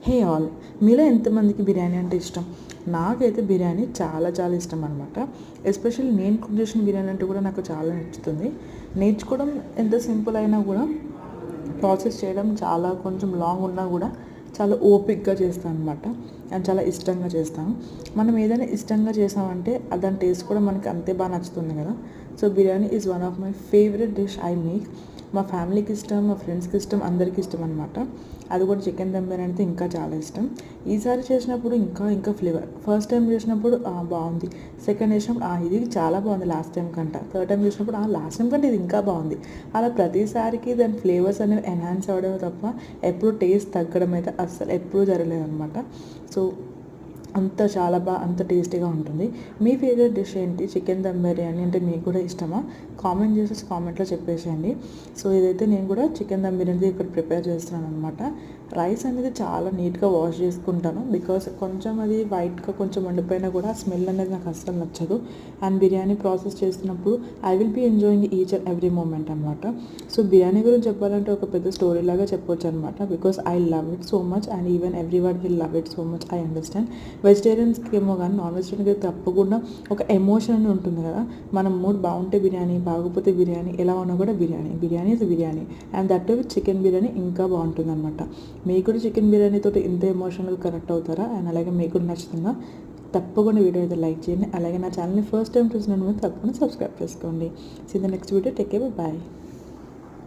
Hey all, మీలో ఎంతమందికి బిర్యానీ అంటే ఇష్టం? నాకైతే బిర్యానీ చాలా చాలా ఇష్టం అనమాట. ఎస్పెషల్లీ నేను కుక్ చేసిన బిర్యానీ అంటే కూడా నాకు చాలా నచ్చుతుంది. నేర్చుకోవడం ఎంత సింపుల్ అయినా కూడా ప్రాసెస్ చేయడం చాలా కొంచెం లాంగ్ ఉన్నా కూడా చాలా ఓపిక్గా చేస్తాను అనమాట. అండ్ చాలా ఇష్టంగా చేస్తాను. మనం ఏదైనా ఇష్టంగా చేసామంటే దాని టేస్ట్ కూడా మనకి అంతే బాగా నచ్చుతుంది కదా. So biryani is one of my favourite dish I make. మా ఫ్యామిలీకి ఇష్టం, మా ఫ్రెండ్స్కి ఇష్టం, అందరికీ ఇష్టం అనమాట. అది కూడా చికెన్ దమ్ బిర్యానీ అయితే ఇంకా చాలా ఇష్టం. ఈసారి చేసినప్పుడు ఇంకా ఇంకా ఫ్లేవర్. ఫస్ట్ టైం చేసినప్పుడు బాగుంది, సెకండ్ చేసినప్పుడు ఇది చాలా బాగుంది లాస్ట్ టైం కంటే, థర్డ్ టైం చేసినప్పుడు లాస్ట్ టైం కంటే ఇది ఇంకా బాగుంది. అలా ప్రతిసారికి దాని ఫ్లేవర్స్ అనేవి ఎన్హాన్స్ అవ్వడమే తప్ప ఎప్పుడు టేస్ట్ తగ్గడం అయితే అస్సలు ఎప్పుడూ జరగలేదు అనమాట. సో చాలా అంత టేస్టీగా ఉంటుంది. మీ ఫేవరెట్ డిష్ ఏంటి? చికెన్ దమ్ బిర్యానీ అంటే మీకు కూడా ఇష్టమా? కామెంట్ చేసేసి కామెంట్లో చెప్పేసేయండి. సో ఇదైతే నేను కూడా చికెన్ దమ్ బిర్యానీ ఇక్కడ ప్రిపేర్ చేస్తున్నాను అనమాట. రైస్ అనేది చాలా నీట్గా వాష్ చేసుకుంటాను, బికాస్ కొంచెం అది వైట్గా కొంచెం వండిపోయినా కూడా స్మెల్ అనేది నాకు అస్సలు నచ్చదు. అండ్ బిర్యానీ ప్రాసెస్ చేస్తున్నప్పుడు I will be enjoying each and every moment అనమాట. సో బిర్యానీ గురించి చెప్పాలంటే ఒక పెద్ద స్టోరీ లాగా చెప్పొచ్చు అనమాట, because I love it so much and even every one will love it so much. I understand. వెజిటేరియన్స్కి ఏమో కానీ నాన్ వెజిటేరియన్కి తప్పకుండా ఒక ఎమోషన్ అని ఉంటుంది కదా. మనం మూడ్ బాగుంటే బిర్యానీ, బాగోపోతే బిర్యానీ, ఎలా ఉన్నా కూడా biryani. Biryani is biryani. And that with chicken biryani ఇంకా బాగుంటుంది అనమాట. మీకు కూడా చికెన్ బిర్యానీతో ఇంత ఎమోషనల్గా కనెక్ట్ అవుతారా? అండ్ అలాగే మీకు కూడా నచ్చుతుందా? తప్పకుండా వీడియో అయితే లైక్ చేయండి. అలాగే నా ఛానల్ని ఫస్ట్ టైం చూసినట్టు తప్పకుండా సబ్స్క్రైబ్ చేసుకోండి. See the next video. Take care, bye.